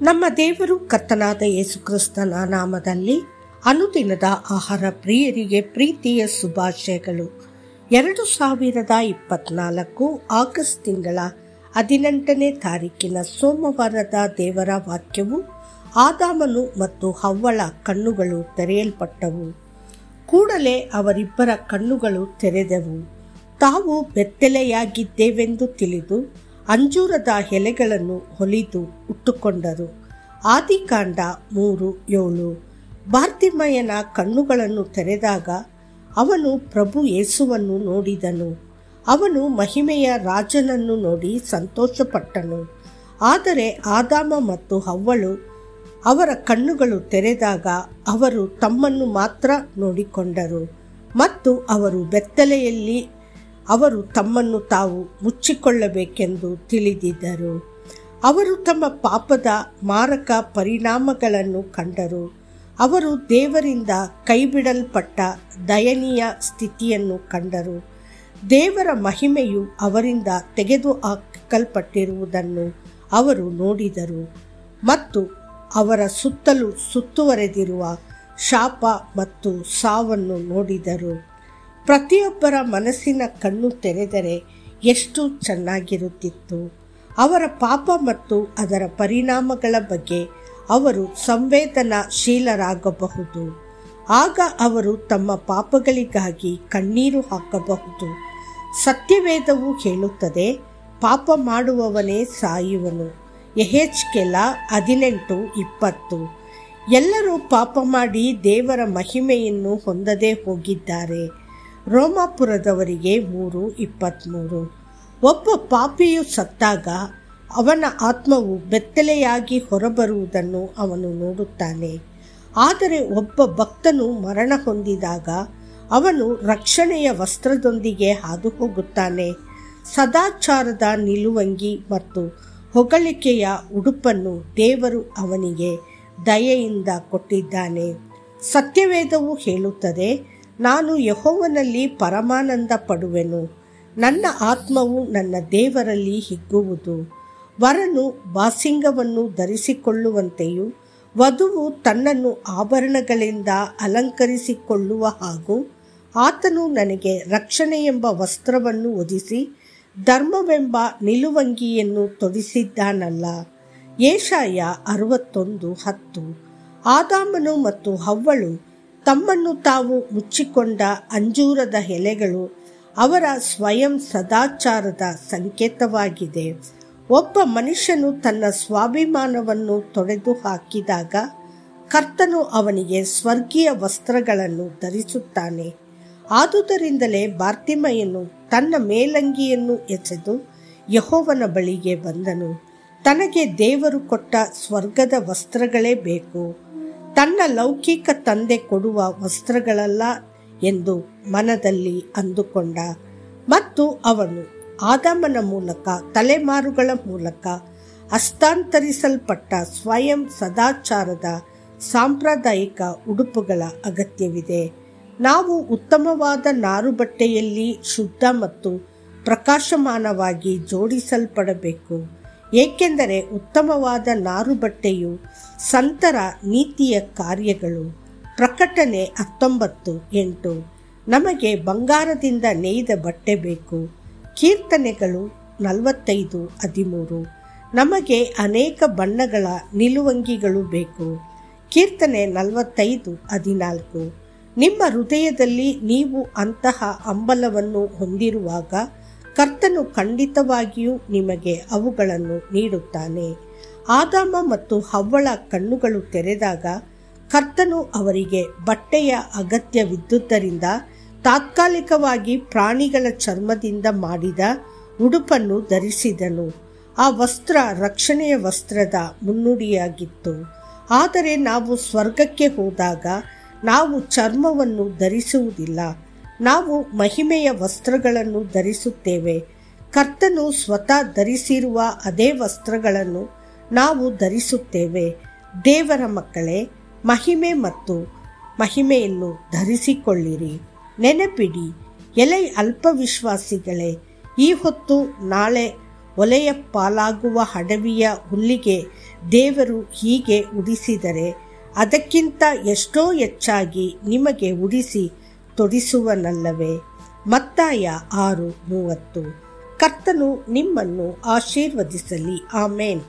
ನಮ್ಮ ದೇವರು ಕರ್ತನಾದ ಯೇಸು ಕ್ರಿಸ್ತನ ನಾಮದಲ್ಲಿ ಅನುದಿನದ ಆಹಾರ ಪ್ರಿಯರಿಗೆ ಪ್ರೀತಿಯ ಶುಭಾಶಯಗಳು. 2024 ಆಗಸ್ಟ್ ತಿಂಗಳ 18ನೇ ತಾರೀಕಿನ ಸೋಮವಾರದ ದೇವರ ವಾಕ್ಯವು, ಆದಾಮನು ಮತ್ತು ಹವ್ವಳ ಕಣ್ಣುಗಳು ತೆರೆಯಲ್ಪಟ್ಟವು. ಕೂಡಲೇ ಅವರಿಬ್ಬರ ಕಣ್ಣುಗಳು ತೆರೆದವು. ತಾವು ಬೆತ್ತಲೆಯಾಗಿದ್ದೇವೆಂದು ತಿಳಿದು ಅಂಜೂರದ ಎಲೆಗಳನ್ನು ಹೊಲಿದು ಉಟ್ಟುಕೊಂಡರು. ಆದಿಕಾಂಡ 3:7. ಬಾರ್ತಿಮಯನ ಕಣ್ಣುಗಳನ್ನು ತೆರೆದಾಗ ಅವನು ಪ್ರಭು ಯೇಸುವನ್ನು ನೋಡಿದನು. ಅವನು ಮಹಿಮೆಯ ರಾಜನನ್ನು ನೋಡಿ ಸಂತೋಷಪಟ್ಟನು. ಆದರೆ ಆದಾಮ ಮತ್ತು ಹವ್ವಳು ಅವರ ಕಣ್ಣುಗಳು ತೆರೆದಾಗ ಅವರು ತಮ್ಮನ್ನು ಮಾತ್ರ ನೋಡಿಕೊಂಡರು ಮತ್ತು ಅವರು ಬೆತ್ತಲೆಯಲ್ಲಿ ಅವರು ತಮ್ಮನ್ನು ತಾವು ಮುಚ್ಚಿಕೊಳ್ಳಬೇಕೆಂದು ತಿಳಿದಿದ್ದರು. ಅವರು ತಮ್ಮ ಪಾಪದ ಮಾರಕ ಪರಿಣಾಮಗಳನ್ನು ಕಂಡರು. ಅವರು ದೇವರಿಂದ ಕೈಬಿಡಲ್ಪಟ್ಟ ದಯನೀಯ ಸ್ಥಿತಿಯನ್ನು ಕಂಡರು. ದೇವರ ಮಹಿಮೆಯು ಅವರಿಂದ ತೆಗೆದುಹಾಕಲ್ಪಟ್ಟಿರುವುದನ್ನು ಅವರು ನೋಡಿದರು ಮತ್ತು ಅವರ ಸುತ್ತಲೂ ಸುತ್ತುವರೆದಿರುವ ಶಾಪ ಮತ್ತು ಸಾವನ್ನು ನೋಡಿದರು. ಪ್ರತಿಯೊಬ್ಬರ ಮನಸ್ಸಿನ ಕಣ್ಣು ತೆರೆದರೆ ಎಷ್ಟು ಚೆನ್ನಾಗಿರುತ್ತಿತ್ತು. ಅವರ ಪಾಪ ಮತ್ತು ಅದರ ಪರಿಣಾಮಗಳ ಬಗ್ಗೆ ಅವರು ಸಂವೇದನಾಶೀಲರಾಗಬಹುದು. ಆಗ ಅವರು ತಮ್ಮ ಪಾಪಗಳಿಗಾಗಿ ಕಣ್ಣೀರು ಹಾಕಬಹುದು. ಸತ್ಯವೇದವು ಹೇಳುತ್ತದೆ, ಪಾಪ ಮಾಡುವವನೇ ಸಾಯುವನು. ಯೆಹೆಜ್ಕೇಲ 18:20. ಎಲ್ಲರೂ ಪಾಪ ಮಾಡಿ ದೇವರ ಮಹಿಮೆಯನ್ನು ಹೊಂದದೇ ಹೋಗಿದ್ದಾರೆ. ರೋಮಾಪುರದವರಿಗೆ 3:23. ಒಬ್ಬ ಪಾಪಿಯು ಸತ್ತಾಗ ಅವನ ಆತ್ಮವು ಬೆತ್ತಲೆಯಾಗಿ ಹೊರಬರುವುದನ್ನು ಅವನು ನೋಡುತ್ತಾನೆ. ಆದರೆ ಒಬ್ಬ ಭಕ್ತನು ಮರಣ ಹೊಂದಿದಾಗ ಅವನು ರಕ್ಷಣೆಯ ವಸ್ತ್ರದೊಂದಿಗೆ ಹಾದು ಹೋಗುತ್ತಾನೆ. ಸದಾಚಾರದ ನಿಲುವಂಗಿ ಮತ್ತು ಹೊಗಳಿಕೆಯ ಉಡುಪನ್ನು ದೇವರು ಅವನಿಗೆ ದಯೆಯಿಂದ ಕೊಟ್ಟಿದ್ದಾನೆ. ಸತ್ಯವೇದವು ಹೇಳುತ್ತದೆ, ನಾನು ಯೆಹೋವನಲ್ಲಿ ಪರಮಾನಂದ ಪಡುವೆನು. ನನ್ನ ಆತ್ಮವು ನನ್ನ ದೇವರಲ್ಲಿ ಹಿಗ್ಗುವುದು. ವರನು ಬಾಸಿಂಗವನ್ನು ಧರಿಸಿಕೊಳ್ಳುವಂತೆಯೂ ವಧುವು ತನ್ನನ್ನು ಆಭರಣಗಳಿಂದ ಅಲಂಕರಿಸಿಕೊಳ್ಳುವ ಹಾಗೂ ಆತನು ನನಗೆ ರಕ್ಷಣೆ ಎಂಬ ವಸ್ತ್ರವನ್ನು ಹೊದಿಸಿ ಧರ್ಮವೆಂಬ ನಿಲುವಂಗಿಯನ್ನು ತೊಡಿಸಿದ್ದಾನಲ್ಲ. ಯೆಶಾಯ 61:10. ಆದಾಮನು ಮತ್ತು ಹವ್ವಳು ತಮ್ಮನ್ನು ತಾವು ಮುಚ್ಚಿಕೊಂಡ ಅಂಜೂರದ ಎಲೆಗಳು ಅವರ ಸ್ವಯಂ ಸದಾಚಾರದ ಸಂಕೇತವಾಗಿದೆ. ಒಬ್ಬ ಮನುಷ್ಯನು ತನ್ನ ಸ್ವಾಭಿಮಾನವನ್ನು ತೊಡೆದು ಹಾಕಿದಾಗ ಕರ್ತನು ಅವನಿಗೆ ಸ್ವರ್ಗೀಯ ವಸ್ತ್ರಗಳನ್ನು ಧರಿಸುತ್ತಾನೆ. ಆದುದರಿಂದಲೇ ಬಾರ್ತಿಮಯನು ತನ್ನ ಮೇಲಂಗಿಯನ್ನು ಎಸೆದು ಯೆಹೋವನ ಬಳಿಗೆ ಬಂದನು. ತನಗೆ ದೇವರು ಕೊಟ್ಟ ಸ್ವರ್ಗದ ವಸ್ತ್ರಗಳೇ ಬೇಕು, ತನ್ನ ಲೌಕಿಕ ತಂದೆ ಕೊಡುವ ವಸ್ತ್ರಗಳಲ್ಲ ಎಂದು ಮನದಲ್ಲಿ ಅಂದುಕೊಂಡ. ಮತ್ತು ಅವನು ಆದಾಮನ ಮೂಲಕ ತಲೆಮಾರುಗಳ ಮೂಲಕ ಹಸ್ತಾಂತರಿಸಲ್ಪಟ್ಟ ಸ್ವಯಂ ಸದಾಚಾರದ ಸಾಂಪ್ರದಾಯಿಕ ಉಡುಪುಗಳ ಅಗತ್ಯವಿದೆ. ನಾವು ಉತ್ತಮವಾದ ನಾರುಬಟ್ಟೆಯಲ್ಲಿ ಶುದ್ಧ ಮತ್ತು ಪ್ರಕಾಶಮಾನವಾಗಿ ಜೋಡಿಸಲ್ಪಡಬೇಕು, ಏಕೆಂದರೆ ಉತ್ತಮವಾದ ನಾರುಬಟ್ಟೆಯು ಸಂತರ ನೀತಿಯ ಕಾರ್ಯಗಳು. ಪ್ರಕಟಣೆ 19:8. ನಮಗೆ ಬಂಗಾರದಿಂದ ನೇಯ್ದ ಬಟ್ಟೆ ಬೇಕು. ಕೀರ್ತನೆಗಳು 45:13. ನಮಗೆ ಅನೇಕ ಬಣ್ಣಗಳ ನಿಲುವಂಗಿಗಳು ಬೇಕು. ಕೀರ್ತನೆ 45:14. ನಿಮ್ಮ ಹೃದಯದಲ್ಲಿ ನೀವು ಅಂತಹ ಹಂಬಲವನ್ನು ಹೊಂದಿರುವಾಗ ಕರ್ತನು ಖಂಡಿತವಾಗಿಯೂ ನಿಮಗೆ ಅವುಗಳನ್ನು ನೀಡುತ್ತಾನೆ. ಆದಾಮ ಮತ್ತು ಹವ್ವಳ ಕಣ್ಣುಗಳು ತೆರೆದಾಗ ಕರ್ತನು ಅವರಿಗೆ ಬಟ್ಟೆಯ ಅಗತ್ಯವಿದ್ದುದರಿಂದ ತಾತ್ಕಾಲಿಕವಾಗಿ ಪ್ರಾಣಿಗಳ ಚರ್ಮದಿಂದ ಮಾಡಿದ ಉಡುಪನ್ನು ಧರಿಸಿದನು. ಆ ವಸ್ತ್ರ ರಕ್ಷಣೆಯ ವಸ್ತ್ರದ ಮುನ್ನುಡಿಯಾಗಿತ್ತು. ಆದರೆ ನಾವು ಸ್ವರ್ಗಕ್ಕೆ ಹೋದಾಗ ನಾವು ಚರ್ಮವನ್ನು ಧರಿಸುವುದಿಲ್ಲ, ನಾವು ಮಹಿಮೆಯ ವಸ್ತ್ರಗಳನ್ನು ಧರಿಸುತ್ತೇವೆ. ಕರ್ತನು ಸ್ವತಃ ಧರಿಸಿರುವ ಅದೇ ವಸ್ತ್ರಗಳನ್ನು ನಾವು ಧರಿಸುತ್ತೇವೆ. ದೇವರ ಮಕ್ಕಳೇ, ಮಹಿಮೆ ಮತ್ತು ಮಹಿಮೆಯನ್ನು ಧರಿಸಿಕೊಳ್ಳಿರಿ. ನೆನಪಿಡಿ, ಎಲೈ ಅಲ್ಪವಿಶ್ವಾಸಿಗಳೇ, ಈ ಹೊತ್ತು ನಾಳೆ ಒಲೆಯ ಪಾಲಾಗುವ ಅಡವಿಯ ಹುಲ್ಲಿಗೆ ದೇವರು ಹೀಗೆ ಉಡಿಸಿದರೆ ಅದಕ್ಕಿಂತ ಎಷ್ಟೋ ಹೆಚ್ಚಾಗಿ ನಿಮಗೆ ಉಡಿಸಿ ತೊಡಿಸುವನಲ್ಲವೇ. ಮತ್ತಾಯ 6:30. ಕರ್ತನು ನಿಮ್ಮನ್ನು ಆಶೀರ್ವದಿಸಲಿ. ಆಮೇನ್.